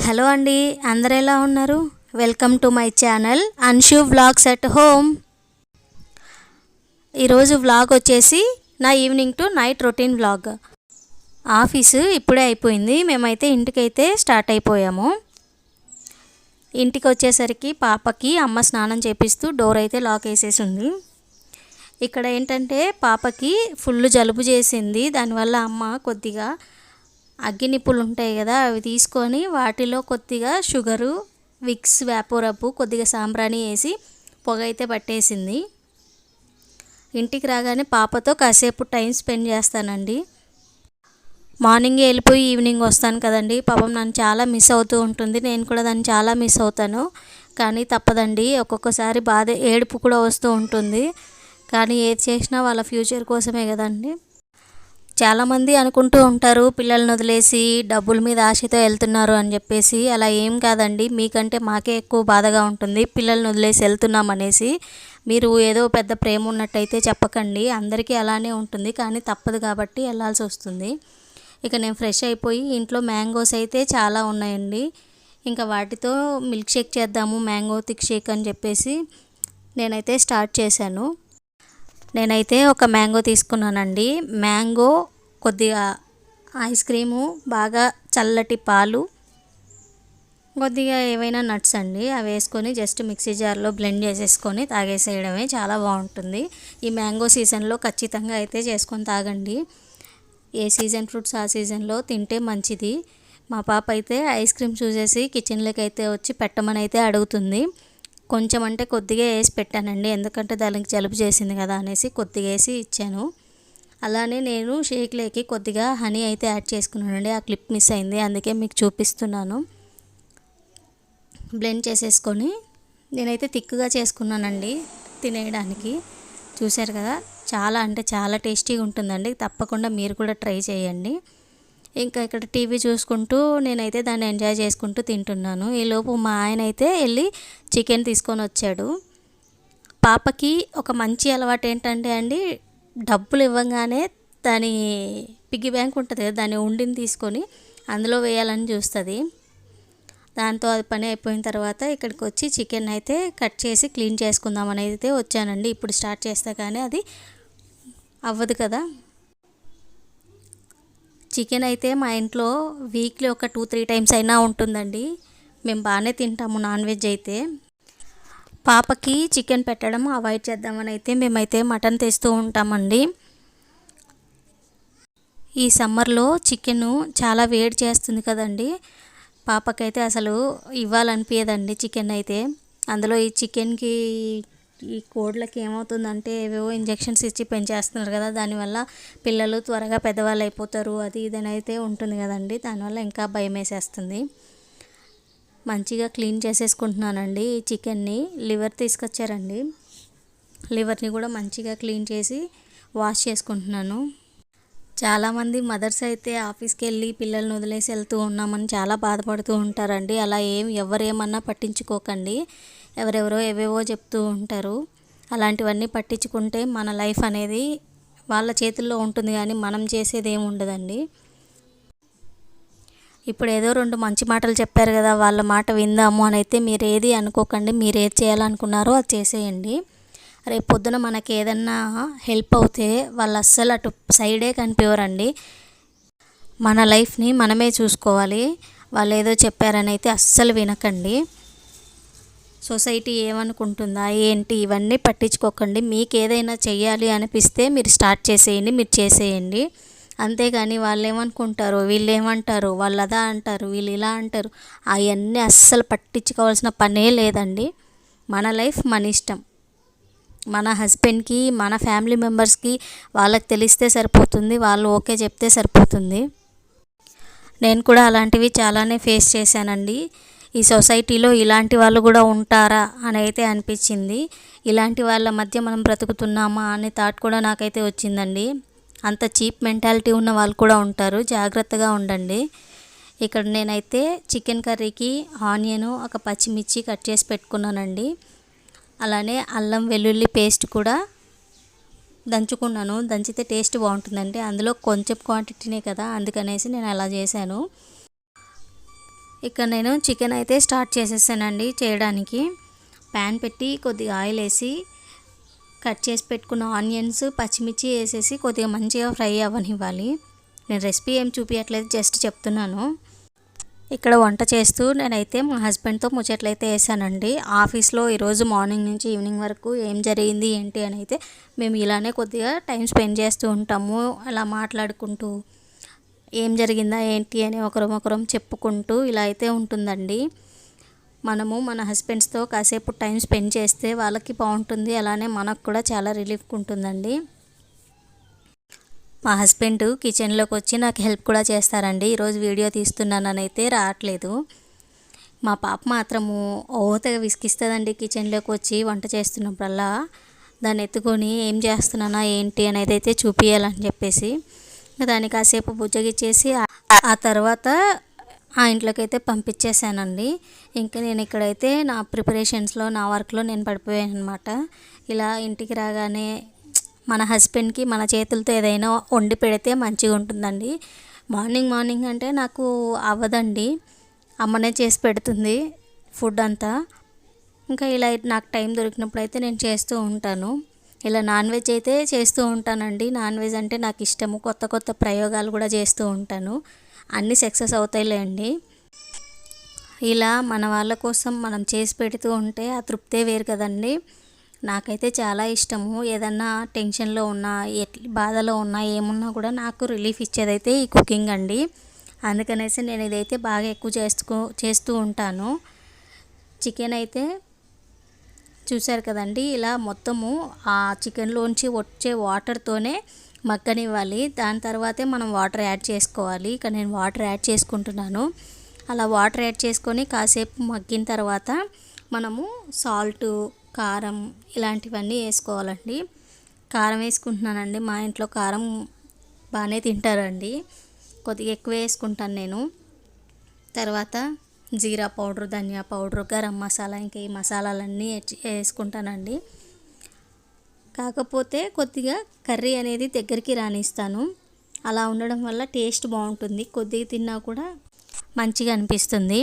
Hello అండి, అందరు ఎలా ఉన్నారు? Welcome to my channel Anshu vlogs at home. ఈరోజు వ్లాగ్ వచ్చేసి నా evening to night routine vlog. Office ఇప్పుడే అయిపోయింది. మేమైతే ఇంటికైతే స్టార్ట్ అయిపోయాము. ఇంటికి వచ్చేసరికి పాపకి అమ్మ స్నానం చేపిస్తూ డోర్ అయితే లాక్ వేసేసి ఉంది. ఇక్కడ ఏంటంటే పాపకి ఫుల్ జలుబు చేసింది. దానివల్ల అమ్మ కొద్దిగా అగ్గినిప్పులు ఉంటాయి కదా, అవి తీసుకొని వాటిలో కొద్దిగా షుగరు, విక్స్, వేపరబ్బు, కొద్దిగా సాంబ్రాణి వేసి పొగ అయితే పట్టేసింది. ఇంటికి రాగానే పాపతో కాసేపు టైం స్పెండ్ చేస్తానండి. మార్నింగే వెళ్ళిపోయి ఈవినింగ్ వస్తాను కదండి. పాపం నన్ను చాలా మిస్ అవుతూ ఉంటుంది. నేను కూడా దాన్ని చాలా మిస్ అవుతాను. కానీ తప్పదండి, ఒక్కొక్కసారి బాధ, ఏడుపు కూడా వస్తూ ఉంటుంది. కానీ ఏది చేసినా వాళ్ళ ఫ్యూచర్ కోసమే కదండి. చాలామంది అనుకుంటూ ఉంటారు పిల్లల్ని వదిలేసి డబ్బుల మీద ఆశతో వెళ్తున్నారు అని చెప్పేసి. అలా ఏం కాదండి, మీకంటే మాకే ఎక్కువ బాధగా ఉంటుంది పిల్లల్ని వదిలేసి వెళ్తున్నాం అనేసి. మీరు ఏదో పెద్ద ప్రేమ ఉన్నట్టయితే చెప్పకండి, అందరికీ అలానే ఉంటుంది. కానీ తప్పదు కాబట్టి వెళ్ళాల్సి వస్తుంది. ఇక నేను ఫ్రెష్ అయిపోయి ఇంట్లో మ్యాంగోస్ అయితే చాలా ఉన్నాయండి. ఇంకా వాటితో మిల్క్ షేక్ చేద్దాము, మ్యాంగో థిక్ షేక్ అని చెప్పేసి నేనైతే స్టార్ట్ చేశాను. నేనైతే ఒక మ్యాంగో తీసుకున్నానండి. మ్యాంగో, కొద్దిగా ఐస్ క్రీము, బాగా చల్లటి పాలు, కొద్దిగా ఏవైనా నట్స్ అండి, అవి వేసుకొని జస్ట్ మిక్సీ జార్లో బ్లెండ్ చేసేసుకొని తాగేసేయడమే. చాలా బాగుంటుంది. ఈ మ్యాంగో సీజన్లో ఖచ్చితంగా అయితే చేసుకొని తాగండి. ఏ సీజన్ ఫ్రూట్స్ ఆ సీజన్లో తింటే మంచిది. మా పాప అయితే ఐస్ క్రీమ్ చూసేసి కిచెన్లోకి అయితే వచ్చి పెట్టమని అయితే అడుగుతుంది. కొంచెం అంటే కొద్దిగా వేసి పెట్టానండి, ఎందుకంటే దానికి జలుబు చేసింది కదా అనేసి కొద్దిగా వేసి ఇచ్చాను. అలానే నేను షేక్లోకి కొద్దిగా హనీ అయితే యాడ్ చేసుకున్నానండి. ఆ క్లిప్ మిస్ అయింది, అందుకే మీకు చూపిస్తున్నాను. బ్లెండ్ చేసేసుకొని నేనైతే థిక్గా చేసుకున్నానండి తినేయడానికి. చూశారు కదా, చాలా అంటే చాలా టేస్టీగా ఉంటుందండి. తప్పకుండా మీరు కూడా ట్రై చేయండి. ఇంకా ఇక్కడ టీవీ చూసుకుంటూ నేనైతే దాన్ని ఎంజాయ్ చేసుకుంటూ తింటున్నాను. ఈలోపు మా ఆయన అయితే వెళ్ళి చికెన్ తీసుకొని వచ్చాడు. పాపకి ఒక మంచి అలవాటు ఏంటంటే అండి, డబ్బులు ఇవ్వగానే దాని పిగ్గీ బ్యాంక్ ఉంటుంది కదా, దాన్ని ఉండిని తీసుకొని అందులో వేయాలని చూస్తుంది. దాంతో అది పని అయిపోయిన తర్వాత ఇక్కడికి వచ్చి చికెన్ అయితే కట్ చేసి క్లీన్ చేసుకుందామని అయితే వచ్చానండి. ఇప్పుడు స్టార్ట్ చేస్తే కానీ అది అవ్వదు కదా. చికెన్ అయితే మా ఇంట్లో వీక్లీ ఒక 2-3 టైమ్స్ అయినా ఉంటుందండి. మేము బాగానే తింటాము నాన్ వెజ్ అయితే. పాపకి చికెన్ పెట్టడం అవాయిడ్ చేద్దామని అయితే మేమైతే మటన్ తెస్తూ ఉంటామండి. ఈ సమ్మర్లో చికెను చాలా వేడి చేస్తుంది కదండి. పాపకైతే అసలు ఇవ్వాలనిపించదండి చికెన్ అయితే. అందులో ఈ చికెన్కి, ఈ కోడ్లకి ఏమవుతుందంటే ఏవేవో ఇంజెక్షన్స్ ఇచ్చి పెంచేస్తున్నారు కదా, దానివల్ల పిల్లలు త్వరగా పెద్దవాళ్ళు అయిపోతారు, అది ఇదని అయితే ఉంటుంది కదండి. దానివల్ల ఇంకా భయం వేసేస్తుంది. మంచిగా క్లీన్ చేసేసుకుంటున్నానండి ఈ చికెన్ని. లివర్ తీసుకొచ్చారండి, లివర్ని కూడా మంచిగా క్లీన్ చేసి వాష్ చేసుకుంటున్నాను. చాలామంది మదర్స్ అయితే ఆఫీస్కి వెళ్ళి పిల్లల్ని వదిలేసి వెళ్తూ ఉన్నామని చాలా బాధపడుతూ ఉంటారండి. అలా ఎవరేమన్నా పట్టించుకోకండి. ఎవరెవరో ఏవేవో చెప్తూ ఉంటారు. అలాంటివన్నీ పట్టించుకుంటే మన లైఫ్ అనేది వాళ్ళ చేతుల్లో ఉంటుంది, కానీ మనం చేసేది ఏమి ఉండదండి. ఇప్పుడు ఏదో 2 మంచి మాటలు చెప్పారు కదా, వాళ్ళ మాట విందాము అని అయితే మీరు ఏది అనుకోకండి. మీరు ఏది చేయాలనుకున్నారో అది చేసేయండి. రేపు పొద్దున మనకి ఏదన్నా హెల్ప్ అవుతే వాళ్ళు అస్సలు అటు సైడే కనిపించరండి. మన లైఫ్ని మనమే చూసుకోవాలి. వాళ్ళు ఏదో చెప్పారని అయితే అస్సలు వినకండి. సొసైటీ ఏమనుకుంటుందా ఏంటి, ఇవన్నీ పట్టించుకోకండి. మీకు ఏదైనా చెయ్యాలి అనిపిస్తే మీరు స్టార్ట్ చేసేయండి, మీరు చేసేయండి. అంతేగాని వాళ్ళు ఏమనుకుంటారో, వీళ్ళు ఏమంటారు, వాళ్ళు అదా అంటారు, వీళ్ళు ఇలా అంటారు, అవన్నీ అస్సలు పట్టించుకోవాల్సిన పనే లేదండి. మన లైఫ్ మన ఇష్టం. మన హస్బెండ్కి, మన ఫ్యామిలీ మెంబర్స్కి వాళ్ళకి తెలిస్తే సరిపోతుంది, వాళ్ళు ఓకే చెప్తే సరిపోతుంది. నేను కూడా అలాంటివి చాలానే ఫేస్ చేశానండి. ఈ సొసైటీలో ఇలాంటి వాళ్ళు కూడా ఉంటారా అని అయితే అనిపించింది. ఇలాంటి వాళ్ళ మధ్య మనం బ్రతుకుతున్నామా అనే థాట్ కూడా నాకైతే వచ్చిందండి. అంత చీప్ మెంటాలిటీ ఉన్న వాళ్ళు కూడా ఉంటారు, జాగ్రత్తగా ఉండండి. ఇక్కడ నేనైతే చికెన్ కర్రీకి ఆనియను, ఒక పచ్చిమిర్చి కట్ చేసి పెట్టుకున్నానండి. అలానే అల్లం వెల్లుల్లి పేస్ట్ కూడా దంచుకున్నాను. దంచితే టేస్ట్ బాగుంటుందండి. అందులో కొంచెం క్వాంటిటీనే కదా, అందుకనేసి నేను అలా చేశాను. ఇక్కడ నేను చికెన్ అయితే స్టార్ట్ చేసేసానండి చేయడానికి. ప్యాన్ పెట్టి కొద్దిగా ఆయిల్ వేసి కట్ చేసి పెట్టుకున్న ఆనియన్స్, పచ్చిమిర్చి వేసేసి కొద్దిగా మంచిగా ఫ్రై అవ్వనివ్వాలి. నేను రెసిపీ ఏం చూపించట్లేదు, జస్ట్ చెప్తున్నాను. ఇక్కడ వంట చేస్తూ నేనైతే మా హస్బెండ్తో ముచ్చట్లయితే వేసానండి. ఆఫీస్లో ఈరోజు మార్నింగ్ నుంచి ఈవినింగ్ వరకు ఏం జరిగింది ఏంటి అని అయితే మేము ఇలానే కొద్దిగా టైం స్పెండ్ చేస్తూ ఉంటాము. అలా మాట్లాడుకుంటూ ఏం జరిగిందా ఏంటి అని ఒకరం చెప్పుకుంటూ ఇలా అయితే ఉంటుందండి. మనము మన హస్బెండ్స్తో కాసేపు టైం స్పెండ్ చేస్తే వాళ్ళకి బాగుంటుంది, అలానే మనకు కూడా చాలా రిలీఫ్గా ఉంటుందండి. మా హస్బెండ్ కిచెన్లోకి వచ్చి నాకు హెల్ప్ కూడా చేస్తారండి. ఈరోజు వీడియో తీస్తున్నానని అయితే రావట్లేదు. మా పాప మాత్రము తెగ విసిగిస్తుందండి కిచెన్లోకి వచ్చి వంట చేస్తున్నప్పుడల్లా. దాన్ని ఎత్తుకొని ఏం చేస్తున్నానా ఏంటి అనేది అయితే చూపించాలని చెప్పేసి దాన్ని కాసేపు బుజ్జగిచ్చేసి ఆ తర్వాత ఆ ఇంట్లోకి అయితే పంపించేసానండి. ఇంకా నేను ఇక్కడైతే నా ప్రిపరేషన్స్లో నా వర్క్లో నేను పడిపోయాను అనమాట. ఇలా ఇంటికి రాగానే మన హస్బెండ్కి మన చేతులతో ఏదైనా వండి పెడితే మంచిగా ఉంటుందండి. మార్నింగ్ అంటే నాకు అవ్వదండి, అమ్మనే చేసి పెడుతుంది ఫుడ్ అంతా. ఇంకా ఇలా నాకు టైం దొరికినప్పుడు అయితే నేను చేస్తూ ఉంటాను. ఇలా నాన్ వెజ్ అయితే చేస్తూ ఉంటానండి. నాన్ వెజ్ అంటే నాకు ఇష్టము. కొత్త ప్రయోగాలు కూడా చేస్తూ ఉంటాను. అన్నీ సక్సెస్ అవుతాయిలేండి. ఇలా మన వాళ్ళ కోసం మనం చేసి పెడుతూ ఉంటే ఆ తృప్తే వేరు కదండి. నాకైతే చాలా ఇష్టము. ఏదన్నా టెన్షన్లో ఉన్నా, బాధలో ఉన్నా, ఏమున్నా కూడా నాకు రిలీఫ్ ఇచ్చేదైతే ఈ కుకింగ్ అండి. అందుకనేసి నేను ఇదైతే బాగా ఎక్కువ చేస్తూ ఉంటాను. చికెన్ అయితే చూసారు కదండి, ఇలా మొత్తము ఆ చికెన్లోంచి వచ్చే వాటర్తోనే మగ్గనివ్వాలి. దాని తర్వాతే మనం వాటర్ యాడ్ చేసుకోవాలి. ఇక నేను వాటర్ యాడ్ చేసుకుంటున్నాను. అలా వాటర్ యాడ్ చేసుకొని కాసేపు మగ్గిన తర్వాత మనము సాల్టు, కారం ఇలాంటివన్నీ వేసుకోవాలండి. కారం వేసుకుంటున్నానండి. మా ఇంట్లో కారం బాగానే తింటారండి, కొద్దిగా ఎక్కువ వేసుకుంటాను నేను. తర్వాత జీరా పౌడర్, ధనియా పౌడర్, గరం మసాలా, ఇంకా ఈ మసాలాలన్నీ వేసుకుంటానండి. కాకపోతే కొద్దిగా కర్రీ అనేది దగ్గరికి రానిస్తాను. అలా ఉండడం వల్ల టేస్ట్ బాగుంటుంది, కొద్దిగా తిన్నా కూడా మంచిగా అనిపిస్తుంది.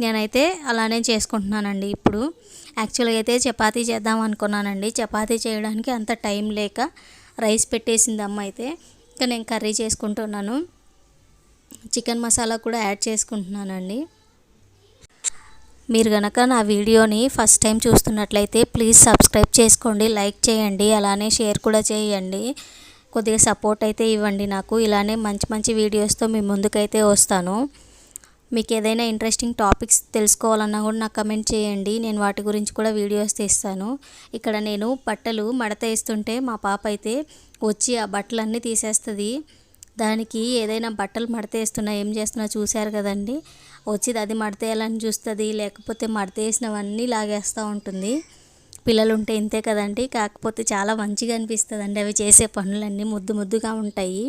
నేనైతే అలానే చేసుకుంటున్నానండి. ఇప్పుడు యాక్చువల్గా అయితే చపాతీ చేద్దాం అనుకున్నానండి. చపాతీ చేయడానికి అంత టైం లేక రైస్ పెట్టేసింది అమ్మ. అయితే ఇంకా నేను కర్రీ చేసుకుంటున్నాను. చికెన్ మసాలా కూడా యాడ్ చేసుకుంటున్నానండి. మీరు కనుక నా వీడియోని ఫస్ట్ టైం చూస్తున్నట్లయితే ప్లీజ్ సబ్స్క్రైబ్ చేసుకోండి, లైక్ చేయండి, అలానే షేర్ కూడా చేయండి. కొద్దిగా సపోర్ట్ అయితే ఇవ్వండి నాకు. ఇలానే మంచి వీడియోస్తో మీ ముందుకైతే వస్తాను. మీకు ఏదైనా ఇంట్రెస్టింగ్ టాపిక్స్ తెలుసుకోవాలన్నా కూడా నాకు కమెంట్ చేయండి, నేను వాటి గురించి కూడా వీడియోస్ తీస్తాను. ఇక్కడ నేను బట్టలు మడత వేస్తుంటే మా పాప అయితే వచ్చి ఆ బట్టలన్నీ తీసేస్తుంది. దానికి ఏదైనా బట్టలు మడత వేస్తున్నా ఏం చేస్తున్నా చూశారు కదండి. వచ్చి అది మడతేయాలని చూస్తుంది, లేకపోతే మడతేసినవన్నీ లాగేస్తూ ఉంటుంది. పిల్లలు ఉంటే ఇంతే కదండి. కాకపోతే చాలా మంచిగా అనిపిస్తుందండి అవి చేసే పనులన్నీ ముద్దుగా ఉంటాయి.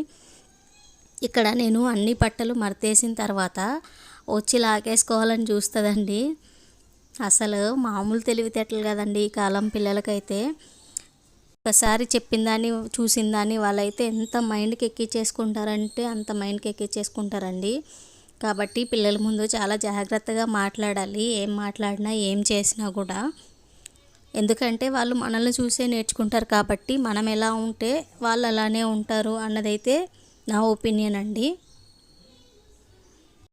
ఇక్కడ నేను అన్ని బట్టలు మడతేసిన తర్వాత వచ్చి లాగేసుకోవాలని చూస్తుందండి. అసలు మామూలు తెలివితేటలు కదండి ఈ కాలం పిల్లలకైతే. ఒకసారి చెప్పిన దాన్ని చూసిన దాన్ని వాళ్ళైతే ఎంత మైండ్కి ఎక్కించేసుకుంటారంటే అంత మైండ్కి ఎక్కించేసుకుంటారండి. కాబట్టి పిల్లల ముందు చాలా జాగ్రత్తగా మాట్లాడాలి, ఏం మాట్లాడినా ఏం చేసినా కూడా. ఎందుకంటే వాళ్ళు మనల్ని చూసే నేర్చుకుంటారు కాబట్టి మనం ఎలా ఉంటే వాళ్ళు అలానే ఉంటారు అన్నదైతే నా ఒపీనియన్ అండి.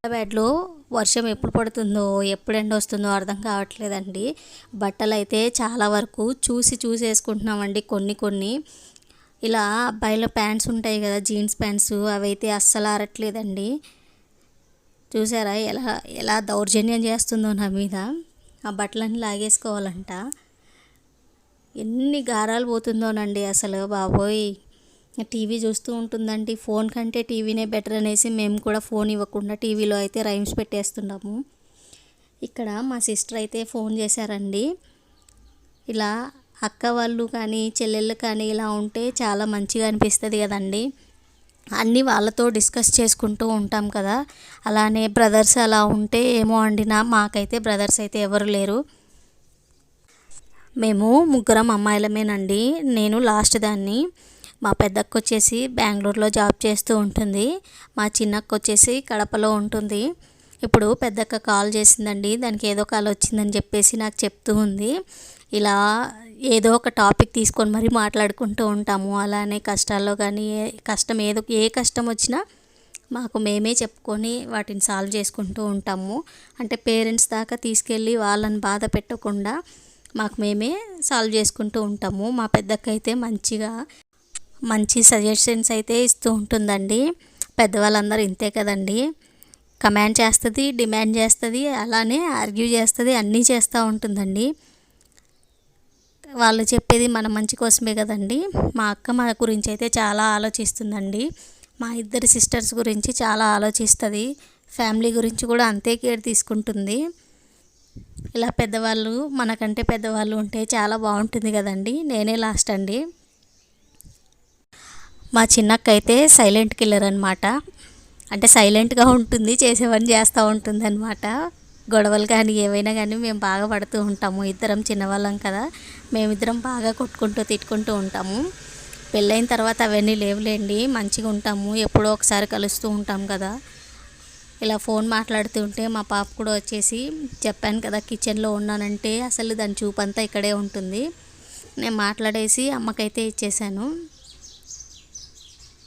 హైదరాబాద్లో వర్షం ఎప్పుడు పడుతుందో ఎప్పుడు ఎండ వస్తుందో అర్థం కావట్లేదండి. బట్టలు అయితే చాలా వరకు చూసి వేసుకుంటున్నామండి. కొన్ని ఇలా అబ్బాయిల ప్యాంట్స్ ఉంటాయి కదా, జీన్స్ ప్యాంట్స్, అవైతే అస్సలు ఆరట్లేదండి. చూసారా ఎలా దౌర్జన్యం చేస్తుందో నా మీద. ఆ బట్టలన్నీ లాగేసుకోవాలంట. ఎన్ని గారాలు పోతుందోనండి అసలు బాబోయ్. టీవీ చూస్తూ ఉంటుందండి. ఫోన్ కంటే టీవీనే బెటర్ అనేసి మేము కూడా ఫోన్ ఇవ్వకుండా టీవీలో అయితే రైమ్స్ పెట్టేస్తున్నాము. ఇక్కడ మా సిస్టర్ అయితే ఫోన్ చేశారండి. ఇలా అక్క వాళ్ళు కానీ చెల్లెళ్ళు కానీ ఇలా ఉంటే చాలా మంచిగా అనిపిస్తుంది కదండి. అన్నీ వాళ్ళతో డిస్కస్ చేసుకుంటూ ఉంటాం కదా. అలానే బ్రదర్స్ అలా ఉంటే ఏమో అండి, మాకైతే బ్రదర్స్ అయితే ఎవరు లేరు. మేము ముగ్గురం అమ్మాయిలమేనండి. నేను లాస్ట్ దాన్ని. మా పెద్దక్క వచ్చేసి బెంగళూరులో జాబ్ చేస్తూ ఉంటుంది. మా చిన్నక్క వచ్చేసి కడపలో ఉంటుంది. ఇప్పుడు పెద్దక్క కాల్ చేసిందండి, దానికి ఏదో కాల్ వచ్చిందని చెప్పేసి నాకు చెప్తూ ఉంది. ఇలా ఏదో ఒక టాపిక్ తీసుకొని మరీ మాట్లాడుకుంటూ ఉంటాము. అలానే కష్టాల్లో కానీ ఏ కష్టం వచ్చినా మాకు మేమే చెప్పుకొని వాటిని సాల్వ్ చేసుకుంటూ ఉంటాము. అంటే పేరెంట్స్ దాకా తీసుకెళ్ళి వాళ్ళని బాధ పెట్టకుండా మాకు మేమే సాల్వ్ చేసుకుంటూ ఉంటాము. మా పెద్దక్క అయితే మంచి సజెషన్స్ అయితే ఇస్తూ ఉంటుందండి. పెద్దవాళ్ళందరూ ఇంతే కదండి, కమాండ్ చేస్తుంది, డిమాండ్ చేస్తుంది, అలానే ఆర్గ్యూ చేస్తుంది, అన్నీ చేస్తూ ఉంటుందండి. వాళ్ళు చెప్పేది మన మంచి కోసమే కదండి. మా అక్క మా గురించి అయితే చాలా ఆలోచిస్తుందండి. మా ఇద్దరి సిస్టర్స్ గురించి చాలా ఆలోచిస్తుంది. ఫ్యామిలీ గురించి కూడా అంతే కేర్ తీసుకుంటుంది. ఇలా మనకంటే పెద్దవాళ్ళు ఉంటే చాలా బాగుంటుంది కదండి. నేనే లాస్ట్ అండి. మా చిన్నక్క అయితే సైలెంట్ కిల్లర్ అనమాట. అంటే సైలెంట్గా ఉంటుంది, చేసేవన్నీ చేస్తూ ఉంటుంది అనమాట. గొడవలు కానీ ఏవైనా కానీ మేము బాగా పడుతూ ఉంటాము. ఇద్దరం చిన్నవాళ్ళం కదా, మేమిద్దరం బాగా కొట్టుకుంటూ తిట్టుకుంటూ ఉంటాము. పెళ్ళైన తర్వాత అవన్నీ లేవులేండి, మంచిగా ఉంటాము. ఎప్పుడో ఒకసారి కలుస్తూ ఉంటాం కదా. ఇలా ఫోన్ మాట్లాడుతూ ఉంటే మా పాప కూడా వచ్చేసి, చెప్పాను కదా కిచెన్లో ఉన్నానంటే అసలు దాని చూపంతా ఇక్కడే ఉంటుంది. నేను మాట్లాడేసి అమ్మకైతే ఇచ్చేసాను.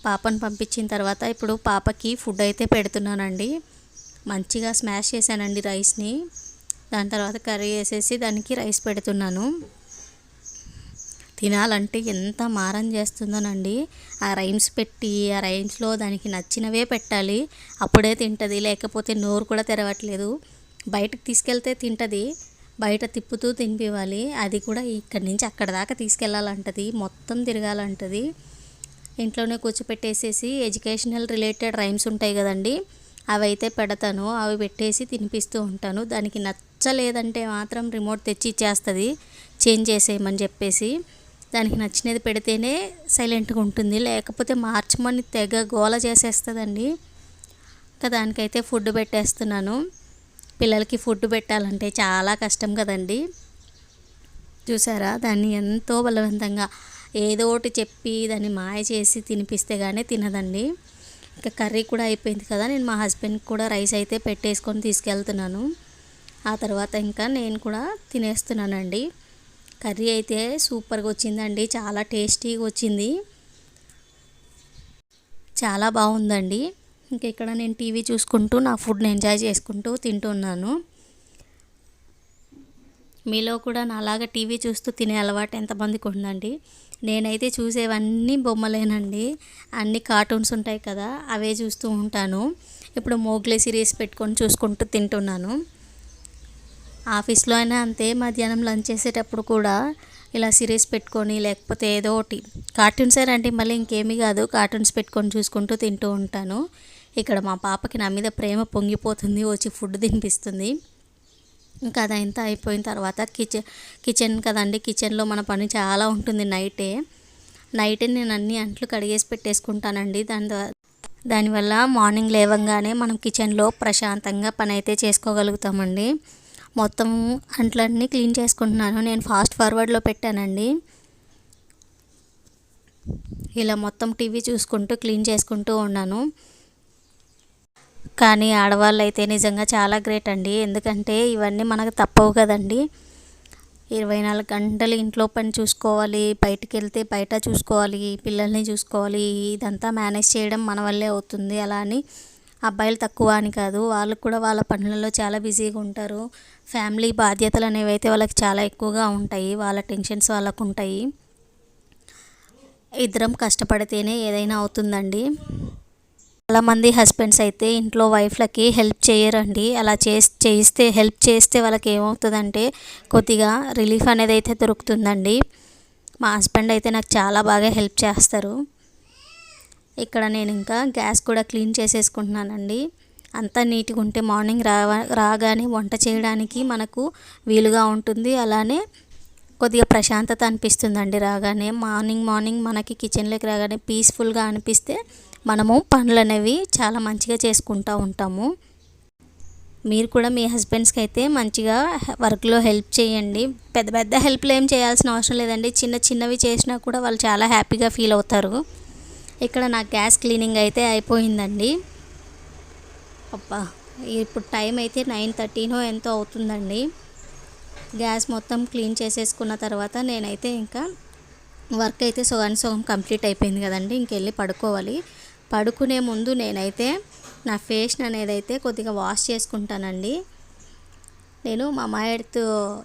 పాపను పంపించిన తర్వాత ఇప్పుడు పాపకి ఫుడ్ అయితే పెడుతున్నానండి. మంచిగా స్మాష్ చేశానండి రైస్ని. దాని తర్వాత కర్రీ వేసేసి దానికి రైస్ పెడుతున్నాను. తినాలంటే ఎంత మారం చేస్తుందోనండి. ఆ రైమ్స్లో దానికి నచ్చినవే పెట్టాలి, అప్పుడే తింటుంది. లేకపోతే నోరు కూడా తెరవట్లేదు. బయటకు తీసుకెళ్తే తింటుంది, బయట తిప్పుతూ తినిపివ్వాలి. అది కూడా ఇక్కడి నుంచి అక్కడ దాకా తీసుకెళ్ళాలంటది, మొత్తం తిరగాలంటది. ఇంట్లోనే కూర్చోపెట్టేసేసి ఎడ్యుకేషనల్ రిలేటెడ్ రైమ్స్ ఉంటాయి కదండి, అవి అయితే పెడతాను. అవి పెట్టేసి తినిపిస్తూ ఉంటాను. దానికి నచ్చలేదంటే మాత్రం రిమోట్ తెచ్చి ఇచ్చేస్తుంది, చేంజ్ చేసేయమని చెప్పేసి. దానికి నచ్చినది పెడితేనే సైలెంట్గా ఉంటుంది, లేకపోతే మార్చమని తెగ గోల చేసేస్తుందండి. దానికైతే ఫుడ్ పెట్టేస్తున్నాను. పిల్లలకి ఫుడ్ పెట్టాలంటే చాలా కష్టం కదండి. చూసారా, దాన్ని ఎంతో బలవంతంగా ఏదో ఒకటి చెప్పి దాన్ని మాయ చేసి తినిపిస్తే కానీ తినదండి. ఇంకా కర్రీ కూడా అయిపోయింది కదా, నేను మా హస్బెండ్కి కూడా రైస్ అయితే పెట్టేసుకొని తీసుకెళ్తున్నాను. ఆ తర్వాత ఇంకా నేను కూడా తినేస్తున్నానండి. కర్రీ అయితే సూపర్గా వచ్చిందండి, చాలా టేస్టీగా వచ్చింది, చాలా బాగుందండి. ఇంకా ఇక్కడ నేను టీవీ చూసుకుంటూ నా ఫుడ్ని ఎంజాయ్ చేసుకుంటూ తింటున్నాను. మీలో కూడా నాలాగా టీవీ చూస్తూ తినే అలవాటు ఎంతమందికి ఉందండి? నేనైతే చూసేవన్నీ బొమ్మలేనండి, అన్ని కార్టూన్స్ ఉంటాయి కదా, అవే చూస్తూ ఉంటాను. ఇప్పుడు మోగ్లీ సిరీస్ పెట్టుకొని చూసుకుంటూ తింటున్నాను. ఆఫీస్లో అయినా అంతే, మధ్యాహ్నం లంచ్ చేసేటప్పుడు కూడా ఇలా సిరీస్ పెట్టుకొని లేకపోతే ఏదో ఒకటి కార్టూన్సేనండి, మళ్ళీ ఇంకేమీ కాదు, కార్టూన్స్ పెట్టుకొని చూసుకుంటూ తింటూ ఉంటాను. ఇక్కడ మా పాపకి నా మీద ప్రేమ పొంగిపోతుంది, వచ్చి ఫుడ్ తినిపిస్తుంది. ఇంకా అదంతా అయిపోయిన తర్వాత కిచెన్ కదండి, కిచెన్లో మన పని చాలా ఉంటుంది. నైటే నేను అన్ని అంట్లు కడిగేసి పెట్టేసుకుంటానండి. దానివల్ల మార్నింగ్ లేవగానే మనం కిచెన్లో ప్రశాంతంగా పని అయితే చేసుకోగలుగుతామండి. మొత్తం అంట్లన్నీ క్లీన్ చేసుకుంటున్నాను. నేను ఫాస్ట్ ఫార్వర్డ్లో పెట్టానండి. ఇలా మొత్తం టీవీ చూసుకుంటూ క్లీన్ చేసుకుంటూ ఉన్నాను. కానీ ఆడవాళ్ళు అయితే నిజంగా చాలా గ్రేట్ అండి, ఎందుకంటే ఇవన్నీ మనకు తప్పవు కదండి. 24 గంటలు ఇంట్లో పని చూసుకోవాలి, బయటికి వెళ్తే బయట చూసుకోవాలి, పిల్లల్ని చూసుకోవాలి, ఇదంతా మేనేజ్ చేయడం మన వల్లే అవుతుంది. అలా అని అబ్బాయిలు తక్కువ అని కాదు, వాళ్ళు కూడా వాళ్ళ పనులలో చాలా బిజీగా ఉంటారు. ఫ్యామిలీ బాధ్యతలు అనేవి అయితే వాళ్ళకి చాలా ఎక్కువగా ఉంటాయి, వాళ్ళ టెన్షన్స్ వాళ్ళకు ఉంటాయి. ఇద్దరం కష్టపడితేనే ఏదైనా అవుతుందండి. చాలామంది హస్బెండ్స్ అయితే ఇంట్లో వైఫ్లకి హెల్ప్ చేయరండి. అలా హెల్ప్ చేస్తే వాళ్ళకి ఏమవుతుందంటే కొద్దిగా రిలీఫ్ అనేది అయితే దొరుకుతుందండి. మా హస్బెండ్ అయితే నాకు చాలా బాగా హెల్ప్ చేస్తారు. ఇక్కడ నేను ఇంకా గ్యాస్ కూడా క్లీన్ చేసేసుకుంటున్నానండి. అంతా నీట్గా ఉంటే మార్నింగ్ రాగానే వంట చేయడానికి మనకు వీలుగా ఉంటుంది. అలానే కొద్దిగా ప్రశాంతత అనిపిస్తుందండి. రాగానే మార్నింగ్ మనకి కిచెన్లోకి రాగానే పీస్ఫుల్గా అనిపిస్తే మనము పనులు అనేవి చాలా మంచిగా చేసుకుంటూ ఉంటాము. మీరు కూడా మీ హస్బెండ్స్కి అయితే మంచిగా వర్క్లో హెల్ప్ చేయండి. పెద్ద హెల్ప్లు ఏం చేయాల్సిన అవసరం లేదండి, చిన్నవి చేసినా కూడా వాళ్ళు చాలా హ్యాపీగా ఫీల్ అవుతారు. ఇక్కడ నా గ్యాస్ క్లీనింగ్ అయితే అయిపోయిందండి. అబ్బా, ఇప్పుడు టైం అయితే 9:13 ఎంతో అవుతుందండి. గ్యాస్ మొత్తం క్లీన్ చేసేసుకున్న తర్వాత నేనైతే ఇంకా వర్క్ అయితే సగం కంప్లీట్ అయిపోయింది కదండి. ఇంకెళ్ళి పడుకోవాలి. పడుకునే ముందు నేనైతే నా ఫేస్ అనేది అయితే కొద్దిగా వాష్ చేసుకుంటానండి. నేను మమా ఎర్త్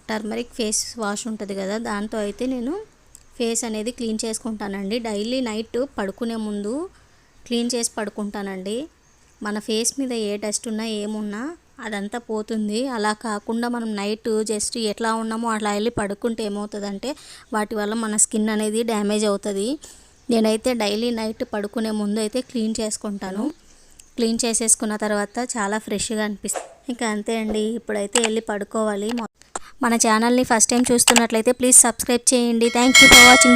టర్మరిక్ ఫేస్ వాష్ ఉంటుంది కదా, దాంతో అయితే నేను ఫేస్ అనేది క్లీన్ చేసుకుంటానండి. డైలీ నైట్ పడుకునే ముందు క్లీన్ చేసి పడుకుంటానండి. మన ఫేస్ మీద ఏ డస్ట్ ఉన్నా ఏమున్నా అదంతా పోతుంది. అలా కాకుండా మనం నైట్ జస్ట్ ఎట్లా ఉన్నామో అట్లా వెళ్ళి పడుకుంటే ఏమవుతుందంటే వాటి వల్ల మన స్కిన్ అనేది డ్యామేజ్ అవుతుంది. నేనైతే డైలీ నైట్ పడుకునే ముందు అయితే క్లీన్ చేసుకుంటాను. క్లీన్ చేసేసుకున్న తర్వాత చాలా ఫ్రెష్గా అనిపిస్తుంది. ఇంకా అంతే అండి, ఇప్పుడైతే వెళ్ళి పడుకోవాలి. మన ఛానల్ని ఫస్ట్ టైం చూస్తున్నట్లయితే ప్లీజ్ సబ్స్క్రైబ్ చేయండి. Thank you for watching.